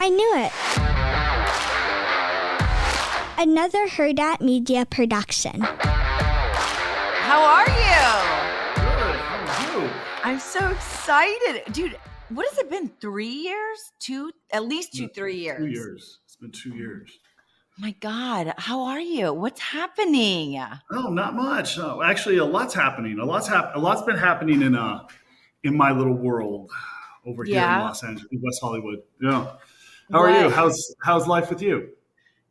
I knew it. Another Heard At Media production. How are you? Good. How are you? I'm so excited. Dude, what has it been? 3 years? At least 3 years. 2 years. It's been 2 years. My God, how are you? What's happening? Oh, not much. No, actually, a lot's happening. A lot's been happening in my little world over here in Los Angeles, in West Hollywood. Yeah. How are you? How's life with you?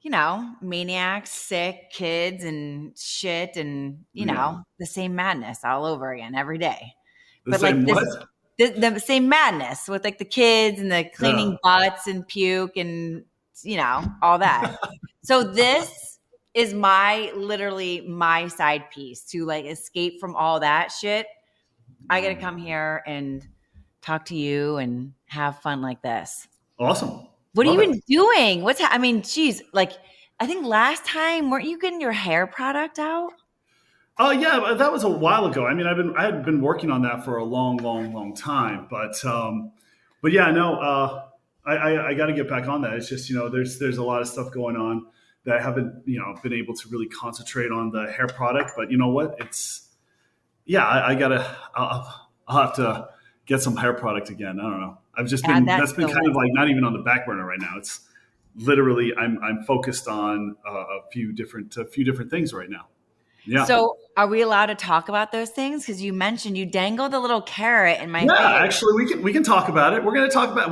You know, maniacs, sick kids and shit and, you know, the same madness all over again every day. The same madness with like the kids and the cleaning butts and puke and, you know, all that. So this is literally my side piece to like escape from all that shit. I got to come here and talk to you and have fun like this. Awesome. What have you been doing? Geez, like I think last time, weren't you getting your hair product out? Oh yeah, that was a while ago. I mean, I had been working on that for a long time, but yeah, no, I got to get back on that. It's just, you know, there's a lot of stuff going on that I haven't, you know, been able to really concentrate on the hair product. But you know what? I'll have to get some hair product again. I don't know. I've just been, that's been kind of like not even on the back burner right now. It's literally, I'm focused on a few different things right now. Yeah. So are we allowed to talk about those things? Because you mentioned you dangled a little carrot in my face. Yeah, actually we can talk about it. We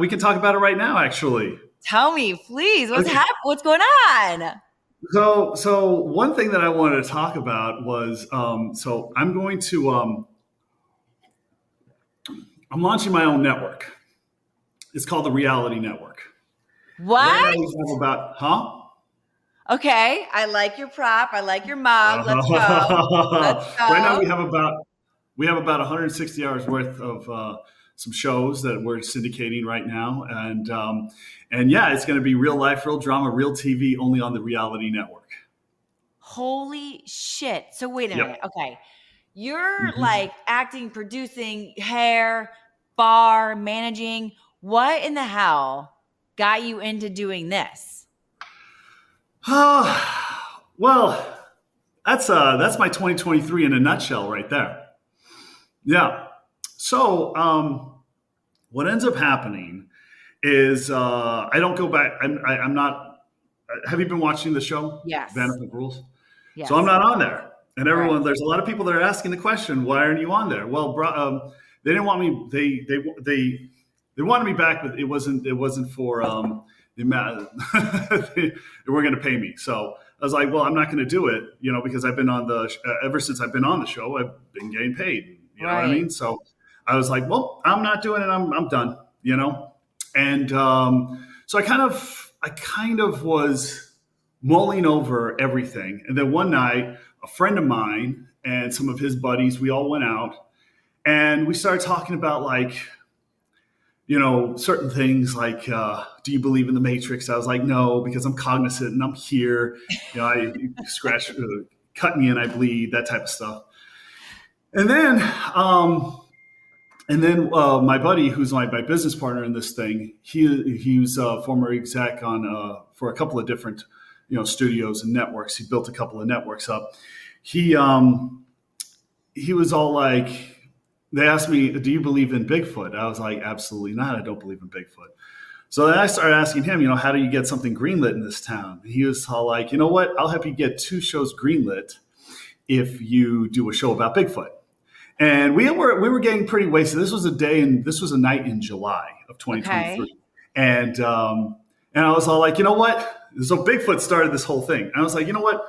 can talk about it right now, actually. Tell me, please. What's going on? So one thing that I wanted to talk about was, so I'm going to, I'm launching my own network. It's called the Reality Network. What? Right now we have about, Okay, I like your prop. I like your mug. Let's go. Right now we have about 160 hours worth of some shows that we're syndicating right now, and yeah, it's going to be real life, real drama, real TV, only on the Reality Network. Holy shit! So wait a minute. Okay, you're like acting, producing, hair, bar, managing. What in the hell got you into doing this? Well, that's my 2023 in a nutshell right there. Yeah. So, what ends up happening is, I don't go back. I'm not, have you been watching the show? Yes. Vanderpump Rules? Yes. So I'm not on there. And everyone, There's a lot of people that are asking the question, why aren't you on there? Well, they didn't want me. They wanted me back, but it wasn't for, the amount they were going to pay me. So I was like, well, I'm not going to do it, you know, because I've been on ever since I've been on the show, I've been getting paid. You know what I mean? So I was like, well, I'm not doing it. I'm done, you know? And so I kind of was mulling over everything. And then one night, a friend of mine and some of his buddies, we all went out and we started talking about like, you know, certain things like, do you believe in the Matrix? I was like, no, because I'm cognizant and I'm here. You know, I scratch, cut me and I bleed, that type of stuff. And then my buddy, who's my business partner in this thing, he was a former exec for a couple of different, you know, studios and networks. He built a couple of networks up. He was all like, they asked me, do you believe in Bigfoot? I was like, absolutely not. I don't believe in Bigfoot. So then I started asking him, you know, how do you get something greenlit in this town? He was all like, you know what? I'll help you get 2 shows greenlit if you do a show about Bigfoot. And we were getting pretty wasted. This was a night in July of 2023. Okay. And I was all like, you know what? So Bigfoot started this whole thing. And I was like, you know what?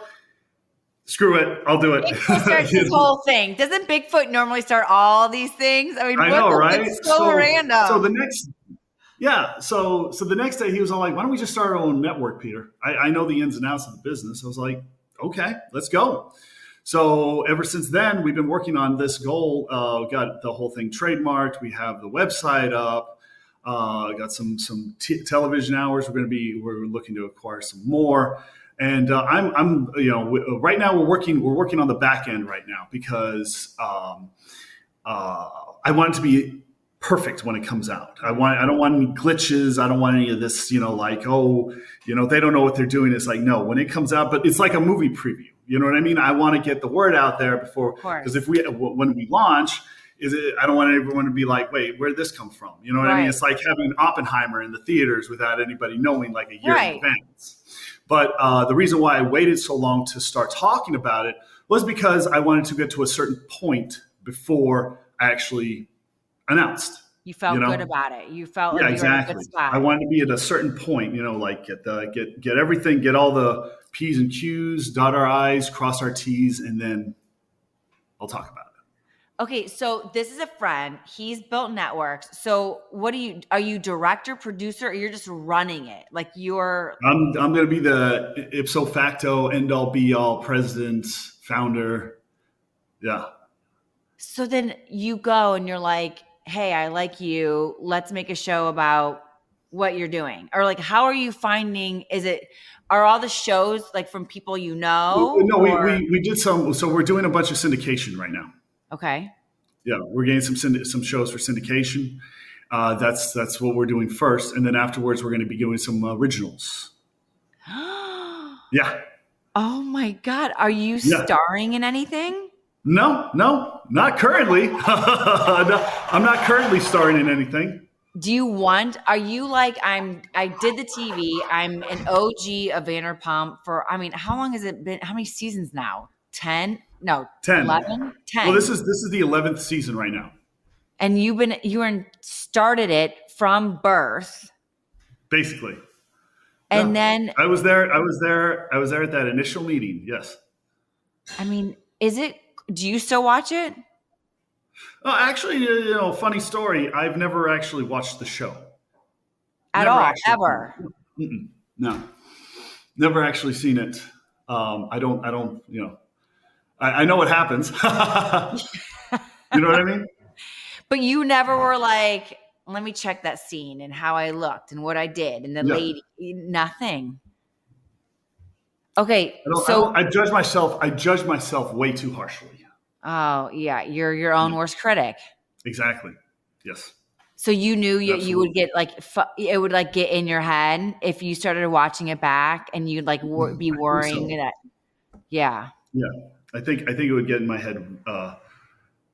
Screw it. I'll do it. Bigfoot starts this whole thing. Doesn't Bigfoot normally start all these things? I mean, I know, right? It's so random. So the next day he was all like, why don't we just start our own network, Peter? I know the ins and outs of the business. I was like, okay, let's go. So ever since then, we've been working on this goal. Got the whole thing trademarked. We have the website up. Got some television hours. We're looking to acquire some more. And I'm you know, right now we're working on the back end right now because I want it to be perfect when it comes out. I don't want any glitches. I don't want any of this, they don't know what they're doing. It's like, no, when it comes out, but it's like a movie preview. You know what I mean? I want to get the word out there before, because when we launch, I don't want everyone to be like, wait, where did this come from? You know what I mean? It's like having Oppenheimer in the theaters without anybody knowing like a year in advance. But the reason why I waited so long to start talking about it was because I wanted to get to a certain point before I actually announced. You felt good about it. You felt like you were in a good spot. I wanted to be at a certain point, like get everything, get all the P's and Q's, dot our I's, cross our T's, and then I'll talk about it. Okay, so this is a friend. He's built networks. So are you director, producer, or you're just running it? Like I'm going to be the ipso facto, end all be all, president, founder. Yeah. So then you go and you're like, hey, I like you. Let's make a show about what you're doing. Or like, how are you finding, are all the shows like from people you know? No, we did some, so we're doing a bunch of syndication right now. Okay. Yeah, we're getting some shows for syndication. That's what we're doing first. And then afterwards, we're going to be doing some originals. Yeah. Oh my God. Are you starring in anything? No, not currently. No, I'm not currently starring in anything. Are you like, I did the TV, I'm an OG of Vanderpump how long has it been? How many seasons now? 10? No, 10. 11? 10. Well, this is the 11th season right now. And you started it from birth. Basically. And then I was there at that initial meeting. Yes. Do you still watch it? Actually, funny story. I've never actually watched the show. At all, ever? No, never actually seen it. I don't. I know what happens. You know what I mean? But you never were like, let me check that scene and how I looked and what I did and the lady. Nothing. Okay, I judge myself way too harshly. Oh yeah, you're your own worst critic. Exactly. Yes. So you knew you would get like it would like get in your head if you started watching it back, and you'd like be worrying that. Yeah. Yeah, I think it would get in my head. I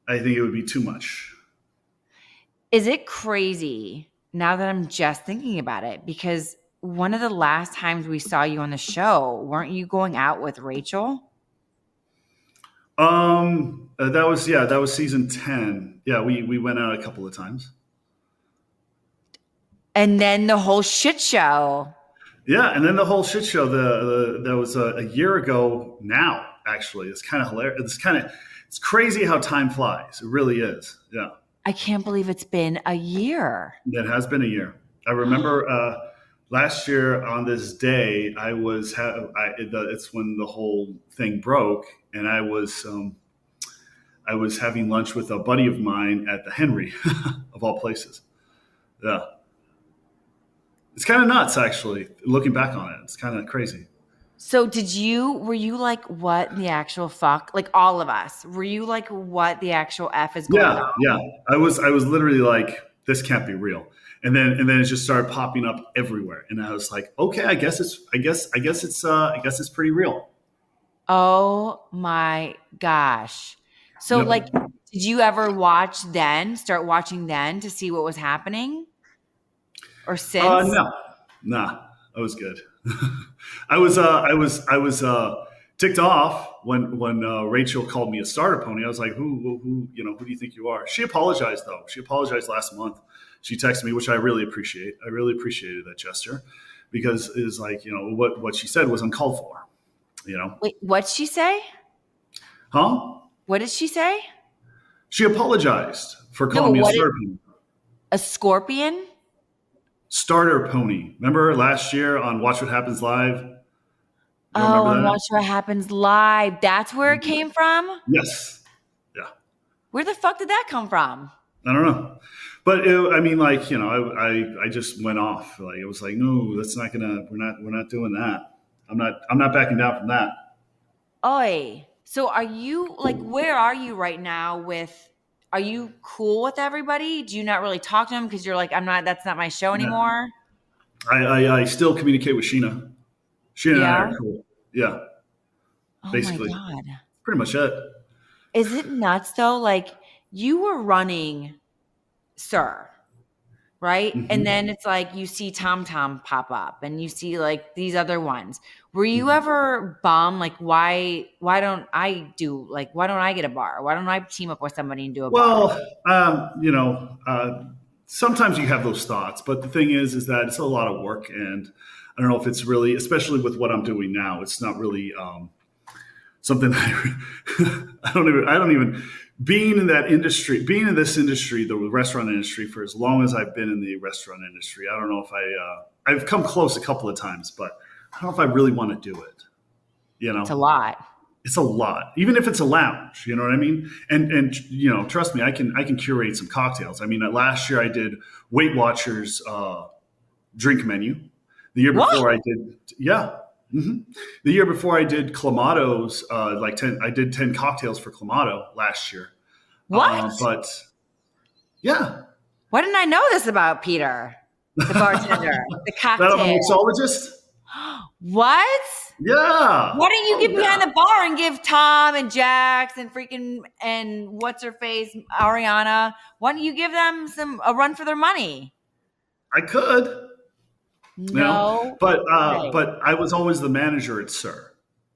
think it would be too much. Is it crazy now that I'm just thinking about it? Because one of the last times we saw you on the show, weren't you going out with Rachel? That was season 10. Yeah, we went out a couple of times. And then the whole shit show. Yeah, and then the whole shit show. That was a year ago now. Actually, it's kind of hilarious. It's crazy how time flies. It really is. Yeah. I can't believe it's been a year. It has been a year. I remember last year on this day, it's when the whole thing broke, and I was having lunch with a buddy of mine at the Henry, of all places. Yeah. It's kind of nuts, actually, looking back on it. It's kind of crazy. So were you like, what the actual fuck? Like all of us, were you like, what the actual F is going on? Yeah. I was literally like, this can't be real. And then it just started popping up everywhere. And I was like, okay, I guess it's pretty real. Oh my gosh. So did you ever start watching then to see what was happening? Or since? Nah, I was good. I was ticked off when Rachel called me a starter pony. I was like, who do you think you are? She apologized though. She apologized last month. She texted me, which I really appreciate. I really appreciated that gesture, because it was like, what she said was uncalled for. Wait, what'd she say? Huh? What did she say? She apologized for calling me a starter pony. A scorpion? Starter pony. Remember last year on Watch What Happens Live? On Watch What Happens Live. That's where it came from? Yes. Yeah. Where the fuck did that come from? I don't know. But I just went off. Like, it was like, no, we're not doing that. I'm not backing down from that. Oi. So are you like, where are you right now with, are you cool with everybody? Do you not really talk to them because you're like, that's not my show anymore? I still communicate with Sheena. Sheena and I Yeah. are cool. Yeah. Oh Basically. my God. Pretty much it. Is it nuts though? Like you were running Sir, right? Mm-hmm. And then it's like you see Tom pop up and you see like these other ones. Were you ever bummed? Like why don't I get a bar? Why don't I team up with somebody and do a bar? Well, sometimes you have those thoughts, but the thing is that it's a lot of work, and I don't know if it's really, especially with what I'm doing now, it's not really something I don't even being in this industry, the restaurant industry, for as long as I've been in the restaurant industry. I don't know if I've come close a couple of times, but I don't know if I really want to do it. It's a lot. It's a lot, even if it's a lounge, you know what I mean? And trust me, I can curate some cocktails. I mean, last year I did Weight Watchers drink menu. The year before I did, the year before I did Clamatos, I did 10 cocktails for Clamato last year. What? But yeah. Why didn't I know this about Peter, the bartender, the cocktail? That I'm a mixologist? What? Yeah. Why don't you get behind the bar and give Tom and Jax and what's her face, Ariana? Why don't you give them a run for their money? I could. No. But I was always the manager at Sir.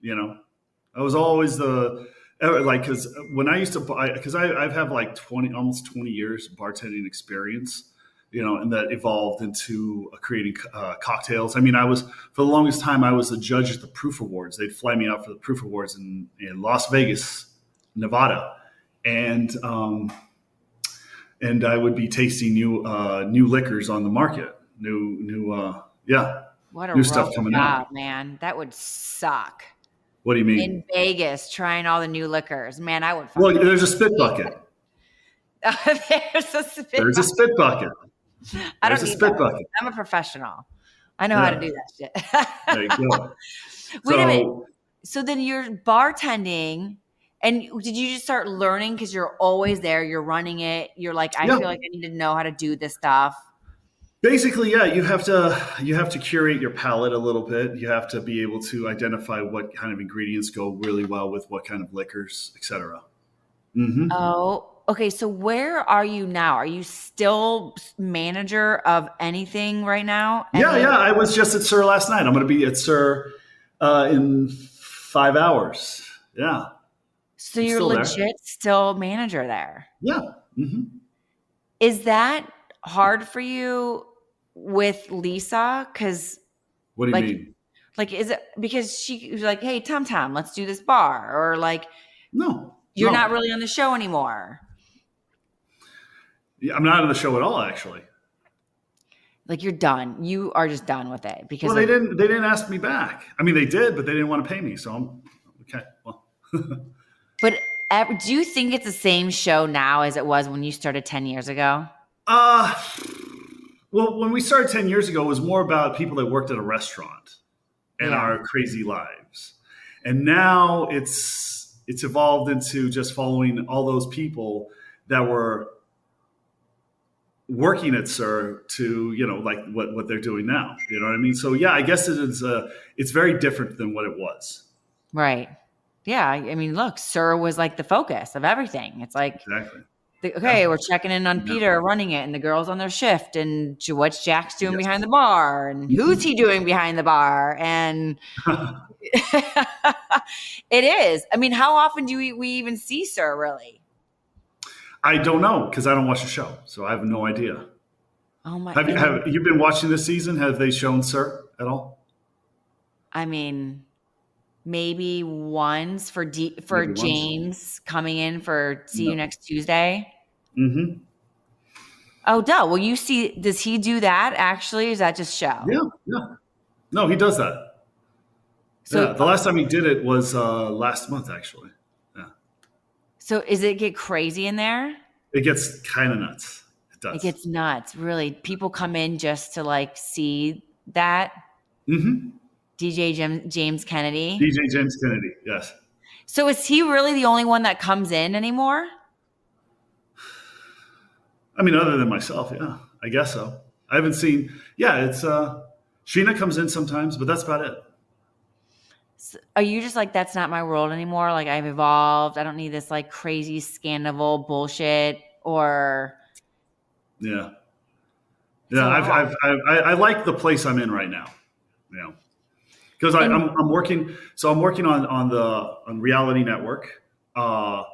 I was always because when I used to because I've had like almost 20 years bartending experience. And that evolved into creating cocktails. I mean, for the longest time, I was a judge at the Proof Awards. They'd fly me out for the Proof Awards in Las Vegas, Nevada, and I would be tasting new liquors on the market, new stuff coming out. Man, that would suck. What do you mean? In Vegas, trying all the new liquors, man, I would. Well, there's a spit bucket. There's a spit bucket. I don't need that. I'm a professional. I know how to do that shit. There you go. Wait a minute. So then you're bartending, and did you just start learning because you're always there? You're running it. You're like, I feel like I need to know how to do this stuff. Basically, yeah, you have to curate your palate a little bit. You have to be able to identify what kind of ingredients go really well with what kind of liquors, etc. Mm-hmm. Oh. Okay, so where are you now? Are you still manager of anything right now? Yeah. I was just at Sir last night. I'm going to be at Sir in 5 hours. Yeah. So you're legit still manager there? Yeah. Mm-hmm. Is that hard for you with Lisa? Because what do you mean? Like, is it because she was like, "Hey, Tom, let's do this bar," or like, no, you're not really on the show anymore? I'm not on the show at all, actually. Like you're done. You are just done with it because they didn't ask me back. I mean, they did, but they didn't want to pay me. So I'm okay. Well, but do you think it's the same show now as it was when you started 10 years ago? Well, when we started 10 years ago, it was more about people that worked at a restaurant and our crazy lives. And now it's evolved into just following all those people that were working at Sir to, like what they're doing now. You know what I mean? So yeah, I guess it's very different than what it was. Right. Yeah. I mean, look, Sir was like the focus of everything. It's like, exactly. We're checking in on Peter running it and the girls on their shift and what's Jack's doing behind the bar and who's he doing behind the bar. And it is. I mean, how often do we even see Sir really? I don't know because I don't watch the show, so I have no idea. Oh my! Have you been watching this season? Have they shown Sir at all? I mean, maybe once for James coming in for See You Next Tuesday. Mm-hmm. Oh, duh. Well, you see, does he do that actually? Or is that just show? Yeah. No, he does that. So the last time he did it was last month, actually. So does it get crazy in there? It gets kind of nuts. It does. It gets nuts. Really. People come in just to like see that. Mm-hmm. DJ James Kennedy. DJ James Kennedy, yes. So is he really the only one that comes in anymore? I mean, other than myself, yeah, I guess so. I haven't seen. Yeah, it's Sheena comes in sometimes, but that's about it. So are you just like, that's not my world anymore? Like I've evolved. I don't need this like crazy scandal bullshit or. Yeah, It's a yeah. lot. I like the place I'm in right now. Because I'm working. So I'm working on Reality Network, and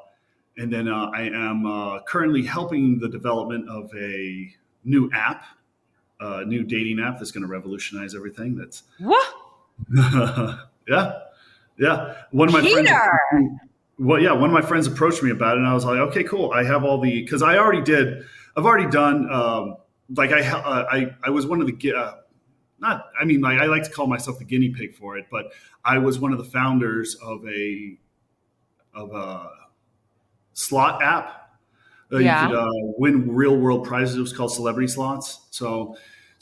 then I am currently helping the development of a new app, new dating app that's going to revolutionize everything. That's What? yeah, yeah. One of my friends. Peter! Well, yeah, one of my friends approached me about it, and I was like, okay, cool. I have all the because I've already done. Like I was one of the not. I mean, like I like to call myself the guinea pig for it, but I was one of the founders of a slot app. Yeah. You could win real world prizes. It was called Celebrity Slots. So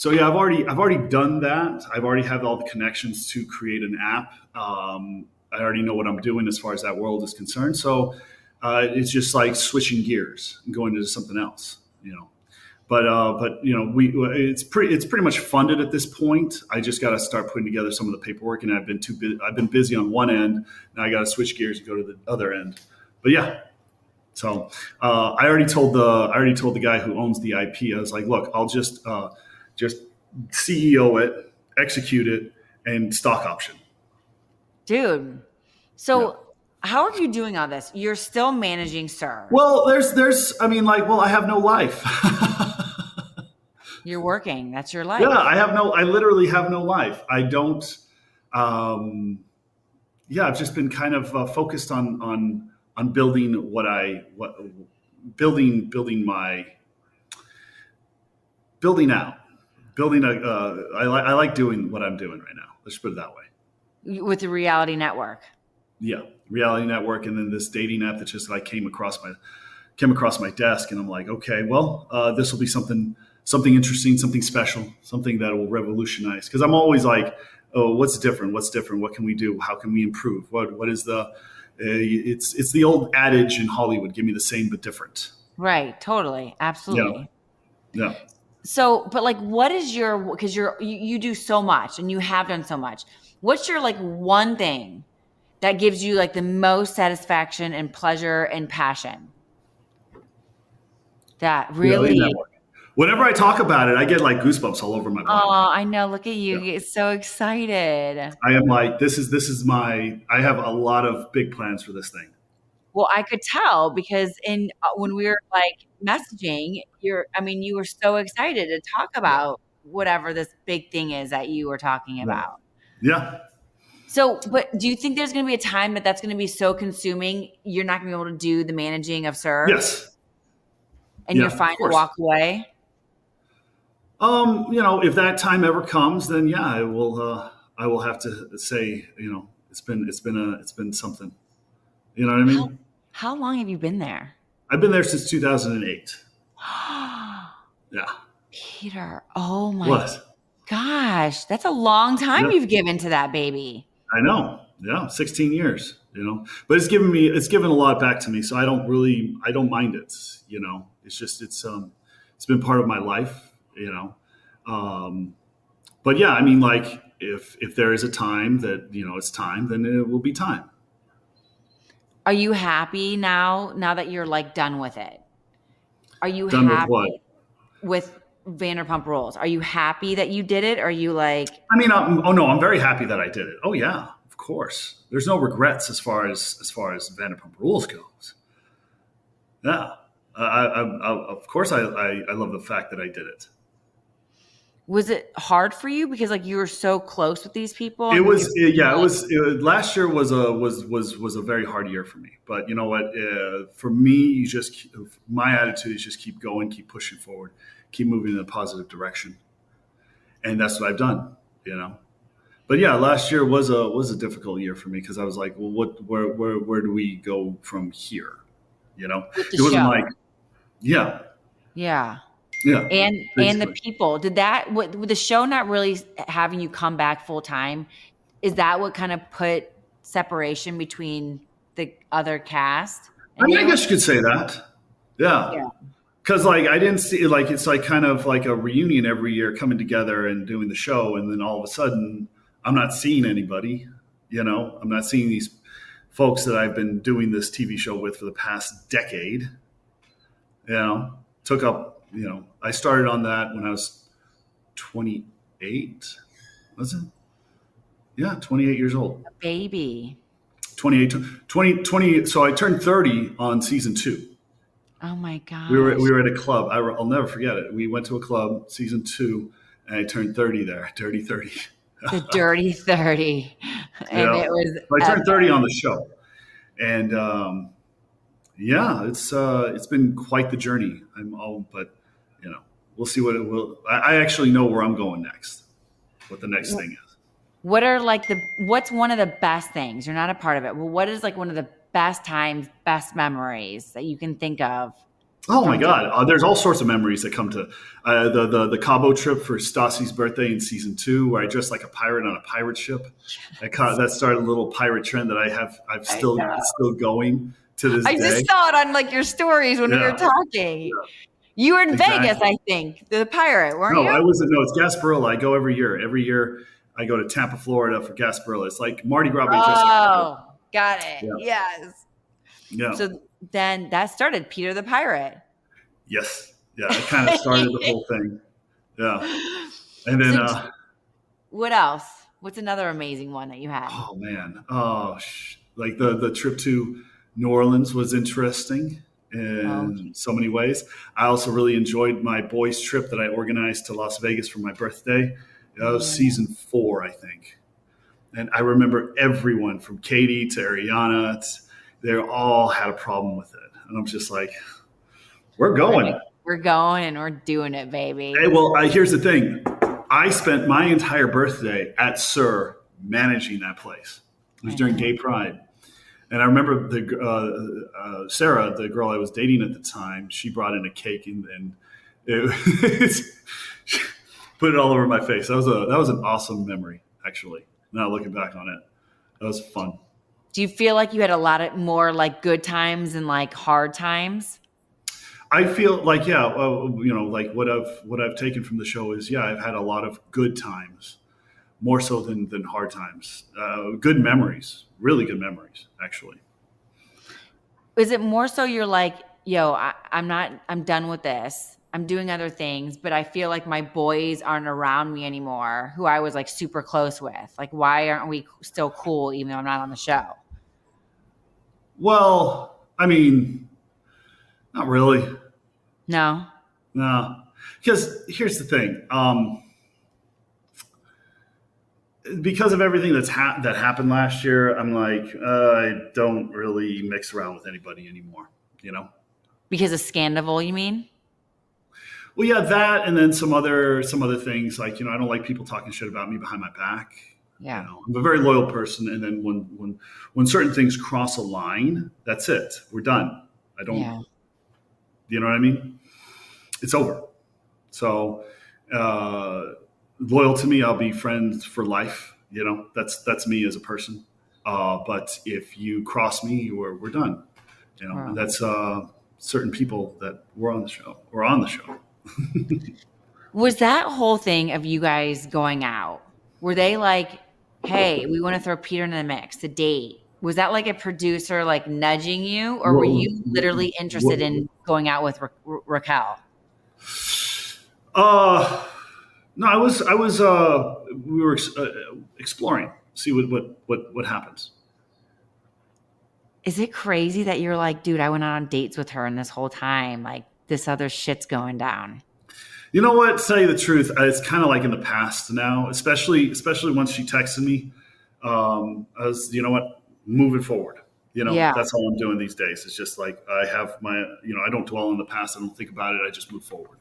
yeah, I've already done that. I've already have all the connections to create an app. I already know what I'm doing as far as that world is concerned. So it's just like switching gears and going into something else, But it's pretty much funded at this point. I just got to start putting together some of the paperwork, and I've been busy on one end. Now I got to switch gears and go to the other end. But yeah, so I already told the guy who owns the IP. I was like, look, I'll just CEO it, execute it, and stock option. Dude. So how are you doing all this? You're still managing Sir. Well, I have no life. You're working. That's your life. Yeah, I literally have no life. I don't, I've just been kind of focused on building I like doing what I'm doing right now. Let's put it that way. With the Reality Network. Yeah, Reality Network, and then this dating app that just like came across my desk, and I'm like, okay, well, this will be something interesting, something special, something that will revolutionize. Because I'm always like, oh, what's different? What can we do? How can we improve? What is the? It's the old adage in Hollywood: give me the same but different. Right. Totally. Absolutely. Yeah. So, but like, what is because you do so much and you have done so much. What's your like one thing that gives you like the most satisfaction and pleasure and passion? That really. Whenever I talk about it, I get like goosebumps all over my body. Oh, I know. Look at you. You get so excited. I am like, this is I have a lot of big plans for this thing. Well, I could tell because when we were like messaging, you were so excited to talk about whatever this big thing is that you were talking about. Yeah. So, but do you think there's going to be a time that's going to be so consuming, you're not going to be able to do the managing of Sir? Yes. And you're fine to walk away? If that time ever comes, then yeah, I will have to say, it's been something. You know what I mean? How long have you been there? I've been there since 2008. Yeah. Peter, oh my gosh, that's a long time you've given to that baby. I know. Yeah, 16 years, But it's given a lot back to me, so I don't mind it, It's just it's been part of my life, But yeah, I mean, like if there is a time that, it's time, then it will be time. Are you happy now that you're like done with it? Are you done happy with what? With Vanderpump Rules? Are you happy that you did it? Or are you like? I mean, I'm very happy that I did it. Oh yeah, of course. There's no regrets as far as Vanderpump Rules goes. Yeah, of course I love the fact that I did it. Was it hard for you because like you were so close with these people? It was last year was a very hard year for me. But you know what? For me, my attitude is just keep going, keep pushing forward, keep moving in a positive direction, and that's what I've done. But yeah, last year was a difficult year for me because I was like, well, where do we go from here? It wasn't like, yeah. Yeah, and the people did that. With the show not really having you come back full time, is that what kind of put separation between the other cast? I guess you could say that. Yeah. Because like I didn't see like it's like kind of like a reunion every year coming together and doing the show, and then all of a sudden I'm not seeing anybody. I'm not seeing these folks that I've been doing this TV show with for the past decade. Took up. I started on that when I was 28. Was it? Yeah, 28 years old. A baby. 28, 20. So I turned 30 on season 2. Oh my God. We were at a club. I'll never forget it. We went to a club, season 2, and I turned 30 there. Dirty 30. The dirty 30. And it was. I turned 30 on the show, and it's been quite the journey. But we'll see what it will. I actually know where I'm going next. What the next thing is. What are what's one of the best things? You're not a part of it. Well, what is like one of the best times, best memories that you can think of? Oh my God. There's all sorts of memories that come to the Cabo trip for Stassi's birthday in season 2, where I dressed like a pirate on a pirate ship. That started a little pirate trend that it's still going to this day. I just saw it on like your stories when we were talking. Yeah. You were in Vegas, I think, the pirate, weren't you? No, I wasn't. No, it's Gasparilla. I go every year. Every year I go to Tampa, Florida for Gasparilla. It's like Mardi Gras. Oh, got it. Yeah. Yes. Yeah. So then that started Peter the Pirate. Yes. Yeah. It kind of started the whole thing. Yeah. And then what else? What's another amazing one that you had? Oh man. Like the trip to New Orleans was interesting in so many ways. I also really enjoyed my boys' trip that I organized to Las Vegas for my birthday. That was season 4, I think. And I remember everyone from Katie to Ariana, they all had a problem with it. And I'm just like, we're going. We're going and we're doing it, baby. Hey, well, here's the thing. I spent my entire birthday at Sur managing that place. It was during Gay Pride. And I remember Sarah, the girl I was dating at the time, she brought in a cake and it put it all over my face. That was an awesome memory, actually. Now looking back on it, that was fun. Do you feel like you had a lot more like good times and like hard times? I feel like, like what I've taken from the show is, I've had a lot of good times, more so than hard times. Good memories, really good memories, actually. Is it more so you're like, I'm done with this. I'm doing other things, but I feel like my boys aren't around me anymore, who I was like super close with. Like, why aren't we still cool even though I'm not on the show? Well, I mean, not really. No? No. Because here's the thing. Because of everything that happened last year, I'm like, I don't really mix around with anybody anymore, Because of Scandal, you mean? Well, yeah, that, and then some other things like, I don't like people talking shit about me behind my back. Yeah. I'm a very loyal person, and then when certain things cross a line, that's it. We're done. I don't. Yeah. You know what I mean? It's over. So, loyal to me, I'll be friends for life. That's me as a person. But if you cross me, we're done. Wow. And that's certain people that were on the show. Was that whole thing of you guys going out? Were they like, "Hey, we want to throw Peter in the mix to date"? Was that like a producer like nudging you, or were you literally interested in going out with Raquel? No, I was. We were exploring, see what happens. Is it crazy that you're like, dude, I went out on dates with her, and this whole time, like, this other shit's going down? You know what? To tell you the truth, it's kind of like in the past now, especially once she texted me. I was, moving forward. That's all I'm doing these days. It's just like I have my, I don't dwell on the past. I don't think about it. I just move forward.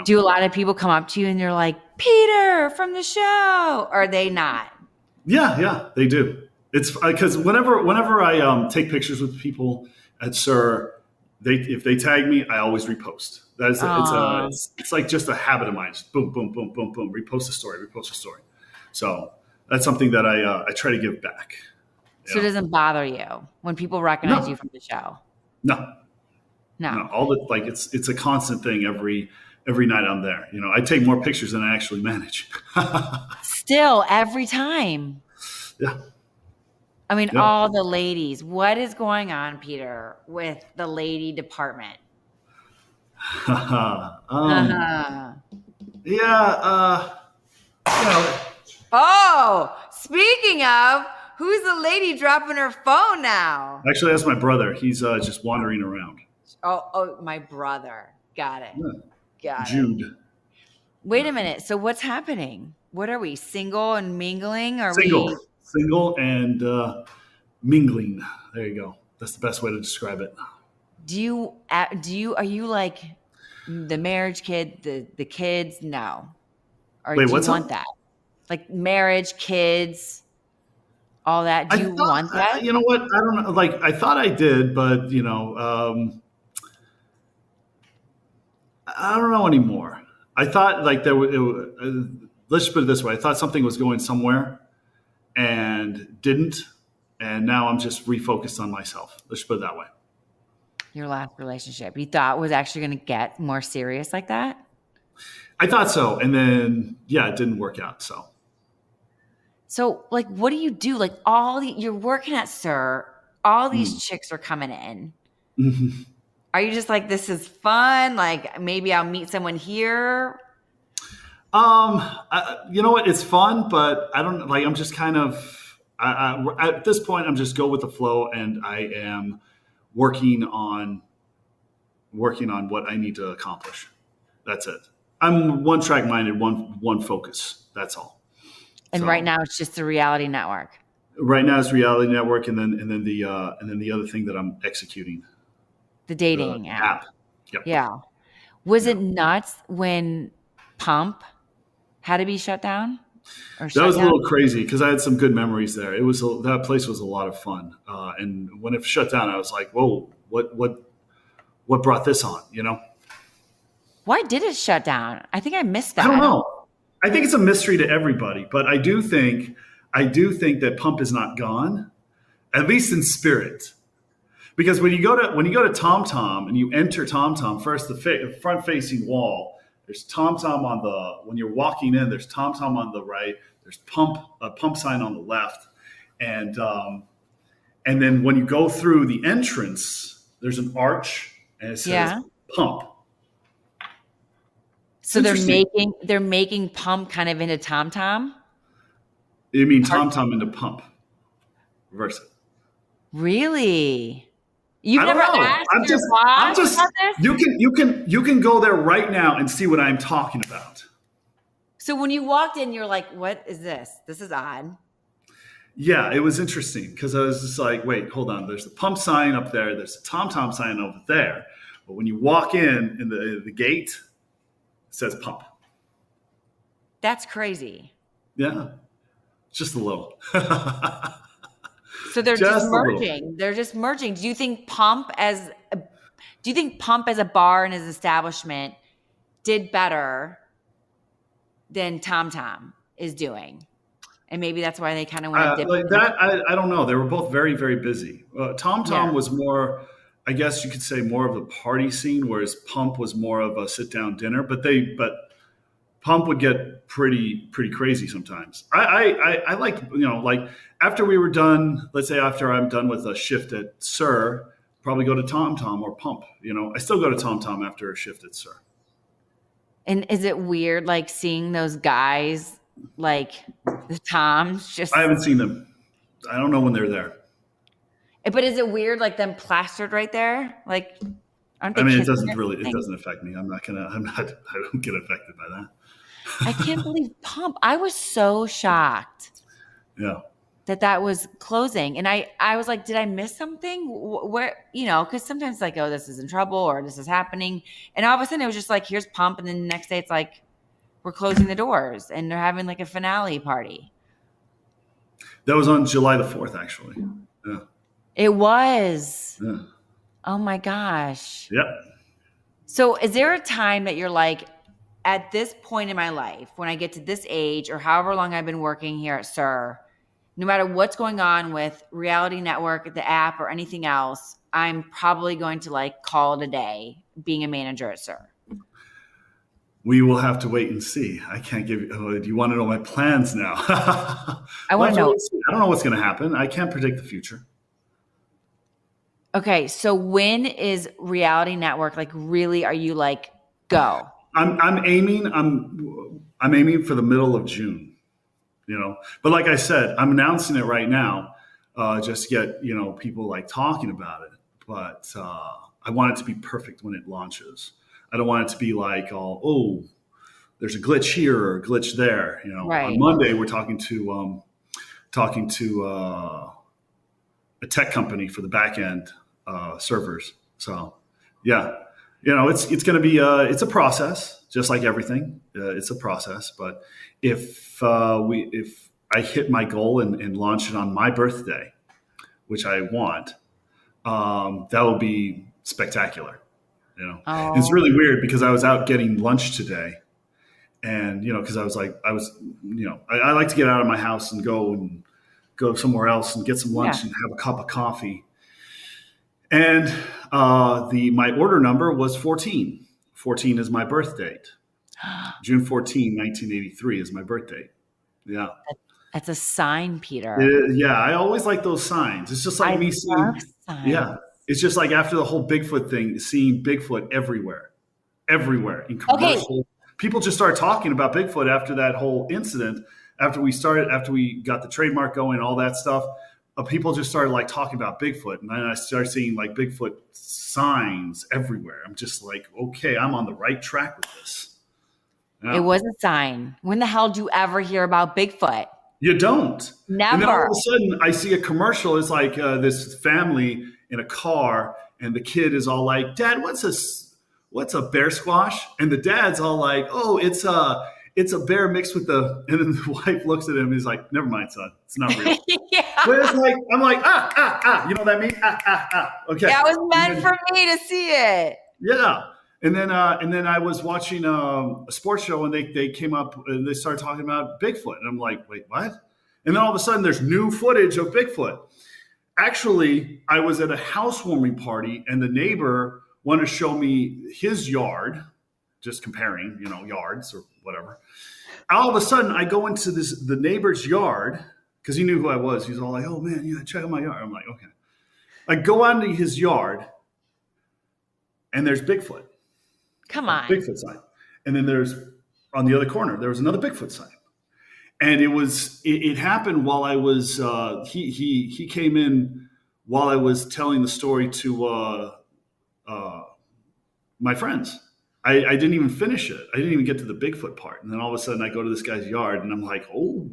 Do a lot of people come up to you and they're like, Peter from the show? Or are they not? Yeah, they do. It's because whenever I take pictures with people at Sur, if they tag me, I always repost. It's like just a habit of mine. Just boom, boom, boom, boom, boom. Repost a story. So that's something that I try to give back. So it doesn't bother you when people recognize you from the show? No. No. All the like it's a constant thing every night I'm there. I take more pictures than I actually manage. Still, every time. Yeah. I mean, all the ladies. What is going on, Peter, with the lady department? Yeah. Oh, speaking of, who's the lady dropping her phone now? Actually, that's my brother. He's just wandering around. Oh, my brother. Got it. Yeah. Got Jude. it. Wait a minute. So what's happening? What are we, single and mingling? Single and mingling. There you go. That's the best way to describe it. Are you like the marriage kid, the kids? No. Or Wait, do you want that? Like marriage, kids, all that. Do you want that? You know what? I don't know. Like, I thought I did, but I don't know anymore. I thought like let's put it this way. I thought something was going somewhere and didn't. And now I'm just refocused on myself. Let's put it that way. Your last relationship you thought was actually going to get more serious like that? I thought so. And then, it didn't work out. So like, what do you do? Like you're working at SUR, all these chicks are coming in. Mm-hmm. Are you just like, this is fun? Like maybe I'll meet someone here. You know what? It's fun, but I don't like, I'm just kind of, at this point, I'm just go with the flow, and I am working on what I need to accomplish. That's it. I'm one track minded, one focus. That's all. And right now it's just the reality network. Right now it's reality network. And then the other thing that I'm executing. The dating app. Yep. Yeah. Was it nuts when Pump had to be shut down? That was a little crazy because I had some good memories there. That place was a lot of fun. And when it shut down, I was like, whoa, what brought this on, Why did it shut down? I think I missed that. I don't know. I think it's a mystery to everybody, but I do think that Pump is not gone, at least in spirit. Because when you go to Tom Tom and you enter Tom Tom, first the front facing wall, there's Tom Tom when you're walking in, there's Tom Tom on the right, there's a pump sign on the left. And then when you go through the entrance, there's an arch and it says Pump. So they're making Pump kind of into Tom Tom? You mean Tom Tom into Pump? Reverse it. Really? You've never asked your boss about this? You can go there right now and see what I'm talking about. So when you walked in, you're like, what is this? This is odd. Yeah, it was interesting because I was just like, wait, hold on. There's the Pump sign up there. There's the Tom Tom sign over there. But when you walk in the gate, it says Pump. That's crazy. Yeah, just a little. So they're just merging. They're just merging. Do you think Pump as a bar and as an establishment did better than Tom Tom is doing? And maybe that's why they kind of went like that. I don't know. They were both very, very busy. Tom Tom was more, I guess you could say, more of the party scene, whereas Pump was more of a sit down dinner. But Pump would get pretty crazy sometimes. I like, like after we were done, let's say after I'm done with a shift at SUR, probably go to Tom Tom or Pump. I still go to Tom Tom after a shift at SUR. And is it weird, like seeing those guys, like the Toms? I haven't seen them. I don't know when they're there. But is it weird, like them plastered right there? Like, aren't they? I mean, it doesn't affect me. I don't get affected by that. I can't believe Pump. I was so shocked. Yeah. That was closing. And I was like, did I miss something? Where, because sometimes it's like, oh, this is in trouble or this is happening. And all of a sudden it was just like, here's Pump. And then the next day it's like, we're closing the doors and they're having like a finale party. That was on July the 4th, actually. Yeah. It was. Yeah. Oh my gosh. Yep. So is there a time that you're like, at this point in my life, when I get to this age or however long I've been working here at SUR, no matter what's going on with Reality Network, the app, or anything else, I'm probably going to like call it a day being a manager at SUR. We will have to wait and see. I can't give you. Oh, do you want to know my plans now? I want to know. I don't know what's going to happen. I can't predict the future. Okay, so when is Reality Network like really? Are you like go? I'm aiming for the middle of June. But like I said, I'm announcing it right now, just to get people like talking about it. But I want it to be perfect when it launches. I don't want it to be like, oh, there's a glitch here or a glitch there. Right. On Monday we're talking to a tech company for the back end servers. So yeah, it's going to be it's a process, just like everything. It's a process, but if I hit my goal and launch it on my birthday, which I want, that will be spectacular. Oh. It's really weird because I was out getting lunch today, and because I like to get out of my house and go somewhere else and get some lunch and have a cup of coffee. And my order number was 14. 14 is my birth date. June 14, 1983 is my birth date. Yeah. That's a sign, Peter. Yeah, I always like those signs. It's just like me seeing signs. Yeah. It's just like after the whole Bigfoot thing, seeing Bigfoot everywhere in commercials. Okay. People just started talking about Bigfoot after that whole incident. After we got the trademark going, all that stuff, people just started like talking about Bigfoot, and then I started seeing like Bigfoot signs everywhere. I'm just like, okay, I'm on the right track with this. It was a sign. When the hell do you ever hear about Bigfoot? You don't. Never. And then all of a sudden, I see a commercial. It's like this family in a car, and the kid is all like, "Dad, what's a bear squash?" And the dad's all like, "Oh, it's a bear mixed with the." And then the wife looks at him and he's like, "Never mind, son, it's not real." Yeah. But it's like I'm like you know what I mean? Okay. Yeah, it was meant for me to see it. Yeah. And then I was watching a sports show, and they came up and they started talking about Bigfoot, and I'm like, wait, what? And then all of a sudden, there's new footage of Bigfoot. Actually, I was at a housewarming party, and the neighbor wanted to show me his yard, just comparing, yards or whatever. All of a sudden, I go into the neighbor's yard because he knew who I was. He's all like, "Oh man, yeah, check out my yard." I'm like, okay. I go onto his yard, and there's Bigfoot. Come on. Bigfoot sign. And then there's on the other corner, there was another Bigfoot sign. And it happened while I was he came in while I was telling the story to my friends. I didn't even finish it. I didn't even get to the Bigfoot part. And then all of a sudden I go to this guy's yard and I'm like, oh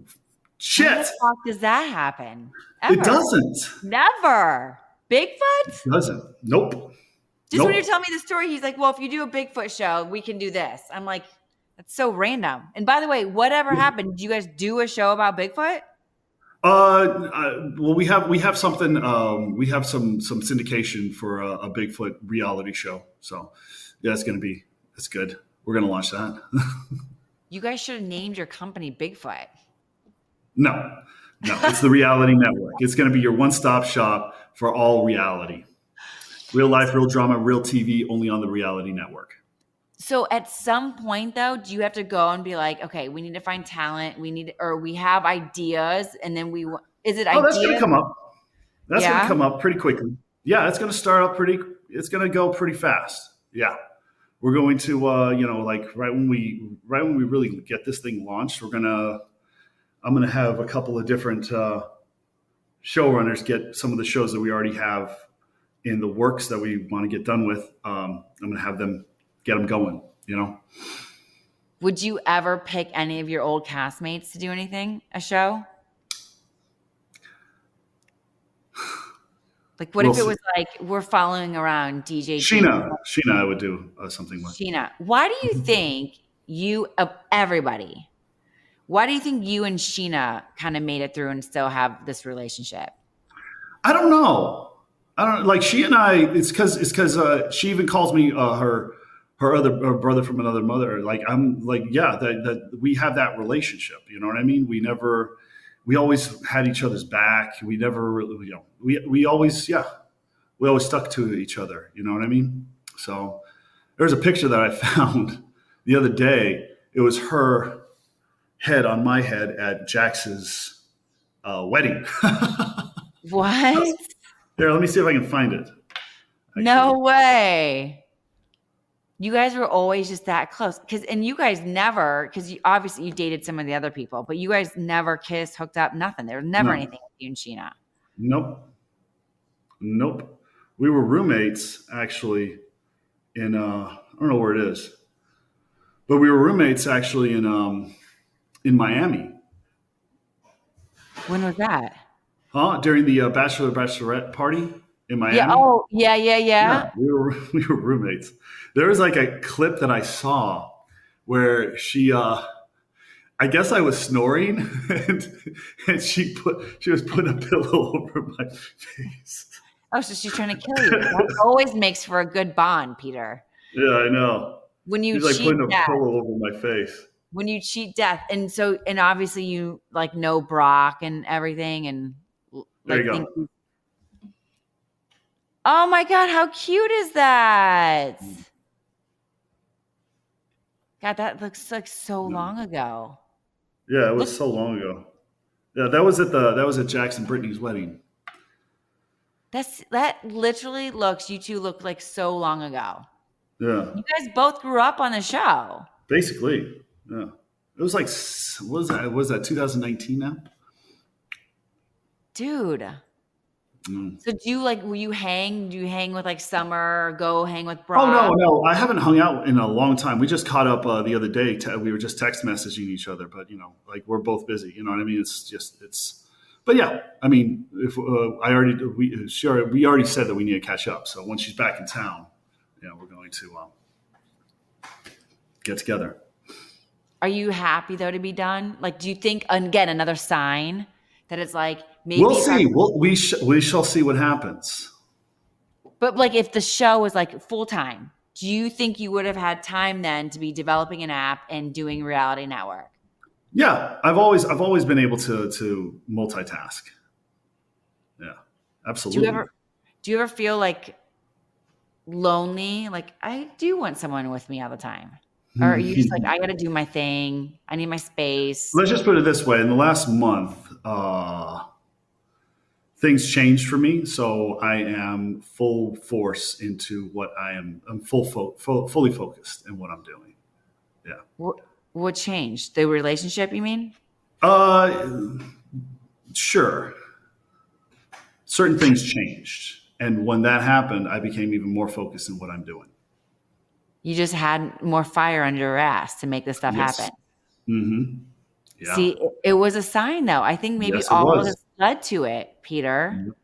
shit. How the fuck does that happen? Ever? It doesn't. Never. Bigfoot? It doesn't. Nope. Just when you're telling me the story, he's like, well, if you do a Bigfoot show, we can do this. I'm like, that's so random. And by the way, whatever happened, did you guys do a show about Bigfoot? Well, we have something. We have some syndication for a Bigfoot reality show. So yeah, it's good. We're going to launch that. You guys should have named your company Bigfoot. No, it's the Reality Network. It's going to be your one-stop shop for all reality. Real life, real drama, real TV, only on the Reality Network. So at some point, though, do you have to go and be like, okay, we need to find talent. We have ideas, and then is it ideas? Oh, that's going to come up. That's going to come up pretty quickly. Yeah, it's going to start up it's going to go pretty fast. Yeah. We're going to, like right when we really get this thing launched, I'm going to have a couple of different showrunners get some of the shows that we already have in the works that we want to get done with. I'm going to have them get them going, Would you ever pick any of your old castmates to do a show? Like what if it was like, we're following around DJ Sheena, I would do something with. Sheena, why do you think why do you think you and Sheena kind of made it through and still have this relationship? I don't know. Like she and I. It's because she even calls me her brother from another mother. Like I'm like that we have that relationship. You know what I mean? We never we always had each other's back. We never really, we always stuck to each other. You know what I mean? So there's a picture that I found the other day. It was her head on my head at Jax's wedding. What? Here, let me see if I can find it. Actually. No way. You guys were always just that close. And you guys never, because obviously you dated some of the other people, but you guys never kissed, hooked up, nothing. There was never anything with you and Sheena. Nope. We were roommates actually in I don't know where it is, but we were roommates actually in Miami. When was that? During the bachelorette party in Miami. Yeah. Oh, yeah. We were roommates. There was like a clip that I saw where she, I guess I was snoring and she was putting a pillow over my face. Oh, so she's trying to kill you. That always makes for a good bond, Peter. Yeah, I know. When you She's like cheat putting a death, pillow over my face. when you cheat death, and obviously you like know Brock and everything, and There like you go. Oh my God, how cute is that? God, that looks like so long ago. Yeah, it was so long ago. Yeah, that was at Jackson Brittany's wedding. That literally you two look like so long ago. Yeah. You guys both grew up on the show. Basically. Yeah. It was like, what was that 2019 now? Dude. So do you hang with like Summer, or go hang with Brock? Oh, no. I haven't hung out in a long time. We just caught up the other day. We were just text messaging each other, but like we're both busy. You know what I mean? But yeah, I mean, if we already said that we need to catch up. So when she's back in town, we're going to get together. Are you happy though to be done? Like, do you think again another sign that it's like maybe we'll see? We shall see what happens. But like, if the show was like full time, do you think you would have had time then to be developing an app and doing reality network? Yeah, I've always been able to multitask. Yeah, absolutely. Do you ever feel like lonely? Like, I do want someone with me all the time. Or are you just like, I got to do my thing. I need my space. Let's just put it this way. In the last month, things changed for me. So I am full force into what I am. I'm fully focused in what I'm doing. Yeah. What changed? The relationship, you mean? Sure. Certain things changed. And when that happened, I became even more focused in what I'm doing. You just had more fire under your ass to make this stuff happen. Mm-hmm. Yeah. See, it was a sign, though. I think maybe all of this led to it, Peter.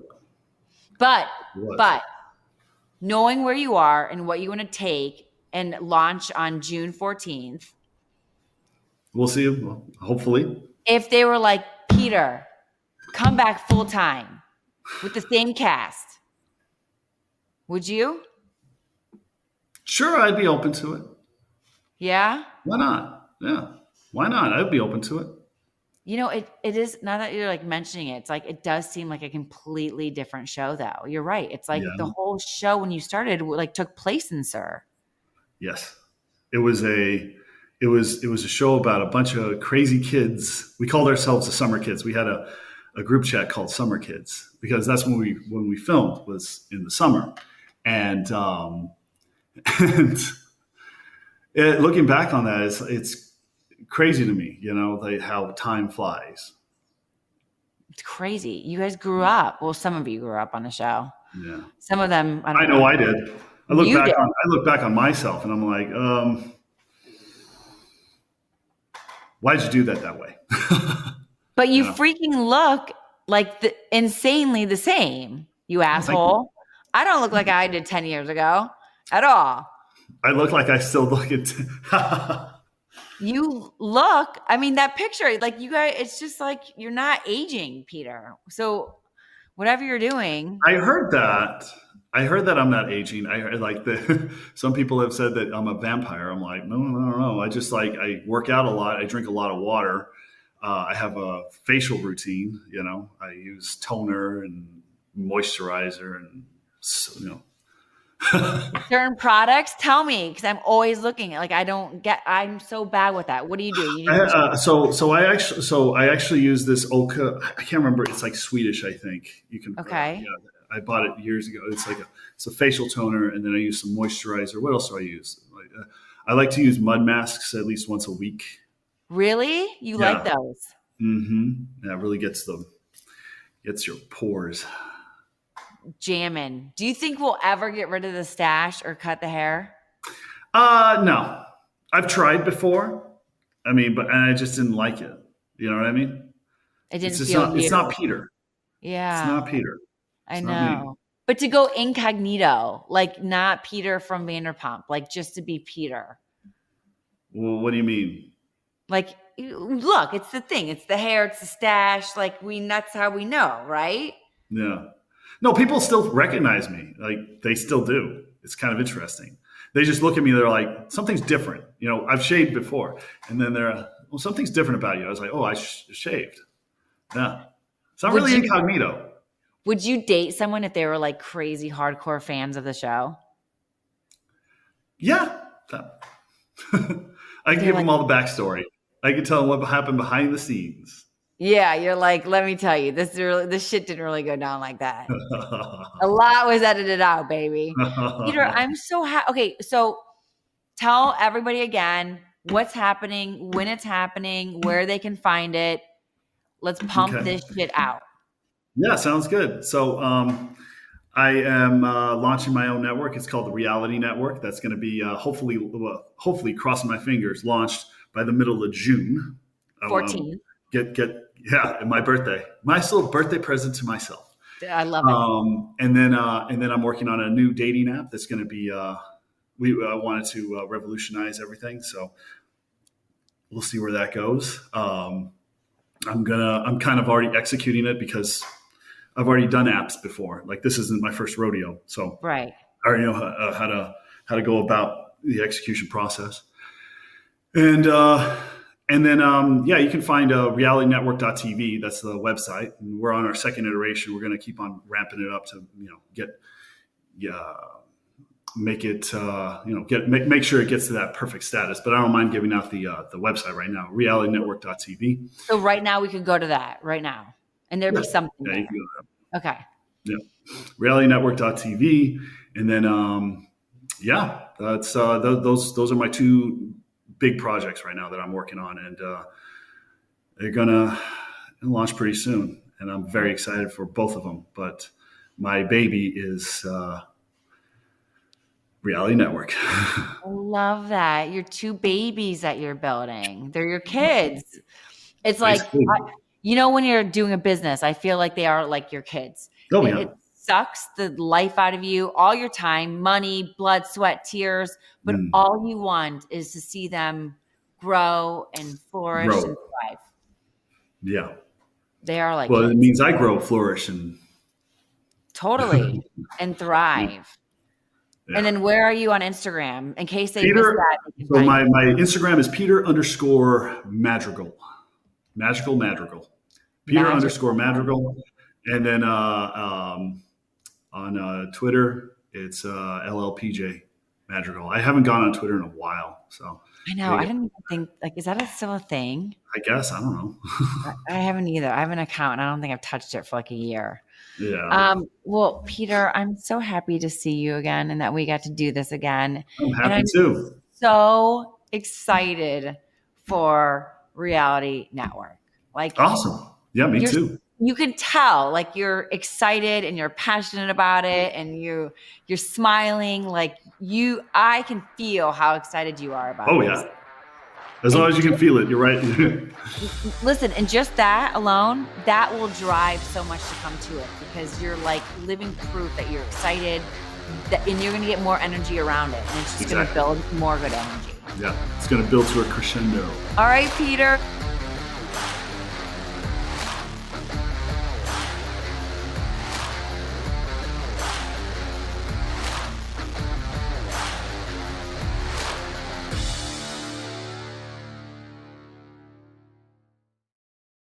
But knowing where you are and what you want to take and launch on June 14th. We'll see. Hopefully. If they were like, Peter, come back full time with the same cast, would you? Sure, I'd be open to it. Yeah? Why not? Yeah. Why not? I'd be open to it. It is, now that you're like mentioning it, it's like, it does seem like a completely different show though. You're right. It's like the whole show when you started like took place in Sur. Yes. It was a show about a bunch of crazy kids. We called ourselves the Summer Kids. We had a group chat called Summer Kids because that's when we filmed was in the summer. And looking back on that, it's crazy to me, how time flies. It's crazy. You guys grew up. Well, some of you grew up on the show. Yeah. Some of them. I know I did. I look back on myself and I'm like, why'd you do that way? But you freaking look like insanely the same, you asshole. I don't look like I did 10 years ago at all. I look like I still look at. You look, I mean, that picture, like you guys, it's just like you're not aging, Peter. So whatever you're doing. I heard that I'm not aging. I heard some people have said that I'm a vampire. I'm like, no. I just I work out a lot. I drink a lot of water. I have a facial routine. I use toner and moisturizer and certain products. Tell me, because I'm always looking. Like I'm so bad with that. What do you do? So I actually use this Oka. I can't remember. It's like Swedish, I think. You can. Okay. I bought it years ago. It's a facial toner, and then I use some moisturizer. What else do I use? I like to use mud masks at least once a week. Really? You like those? Mm-hmm. Yeah, it really gets your pores jamming. Do you think we'll ever get rid of the stash or cut the hair? No. I've tried before. And I just didn't like it. You know what I mean? It didn't feel it's not Peter. Yeah. It's not Peter. I know. But to go incognito, like not Peter from Vanderpump, like just to be Peter. Well, what do you mean? Like, look, it's the thing. It's the hair. It's the stash. Like that's how we know, right? Yeah. No, people still recognize me. Like they still do. It's kind of interesting. They just look at me. They're like, something's different. I've shaved before. And then they're, well, something's different about you. I was like, oh, I shaved. Yeah. It's not really incognito. Would you date someone if they were like crazy hardcore fans of the show? Yeah. I can give them all the backstory. I can tell them what happened behind the scenes. Yeah, you're like, let me tell you, this shit didn't really go down like that. A lot was edited out, baby. Peter, I'm so happy. Okay, so tell everybody again what's happening, when it's happening, where they can find it. Let's pump this shit out. Yeah, sounds good. So I am launching my own network. It's called the Reality Network. That's going to be hopefully crossing my fingers, launched by the middle of June. 14. And my birthday. My little birthday present to myself. I love it. And then I'm working on a new dating app that's going to be. We wanted to revolutionize everything, so we'll see where that goes. I'm kind of already executing it because I've already done apps before. Like this isn't my first rodeo, so right. I already know how to go about the execution process. And then, you can find realitynetwork.tv. That's the website. And we're on our second iteration. We're going to keep on ramping it up to, make sure it gets to that perfect status. But I don't mind giving out the website right now, realitynetwork.tv. So right now we could go to that right now, and there'd be something. Yeah, there. You can go to that. Okay. Yeah, realitynetwork.tv, and then that's those are my two big projects right now that I'm working on, and they're gonna launch pretty soon, and I'm very excited for both of them. But my baby is Reality Network. I love that. Your two babies that you're building, they're your kids. It's like, when you're doing a business, I feel like they are like your kids. Oh, yeah. It sucks the life out of you, all your time, money, blood, sweat, tears, but all you want is to see them grow and flourish and thrive. Yeah. They are like, well, kids. It means I grow, flourish, and totally and thrive. Yeah. And then where are you on Instagram? In case they Peter, missed that. So my Instagram is Peter_Madrigal. Magical Madrigal. Peter_Madrigal. And then on Twitter, it's LLPJ Madrigal. I haven't gone on Twitter in a while, so I know. I didn't even think is that still a thing? I guess I don't know. I haven't either. I have an account, and I don't think I've touched it for like a year. Yeah. Well, Peter, I'm so happy to see you again, and that we got to do this again. I'm happy too. So excited for Reality Network. Like, awesome. Yeah, me too. You can tell, like, you're excited and you're passionate about it, and you're smiling. Like I can feel how excited you are about it. Oh, yeah. As long as you can feel it, you're right. Listen, and just that alone, that will drive so much to come to it, because you're like living proof that you're excited, and you're going to get more energy around it, and it's just going to build more good energy. Yeah, it's going to build to a crescendo. All right, Peter.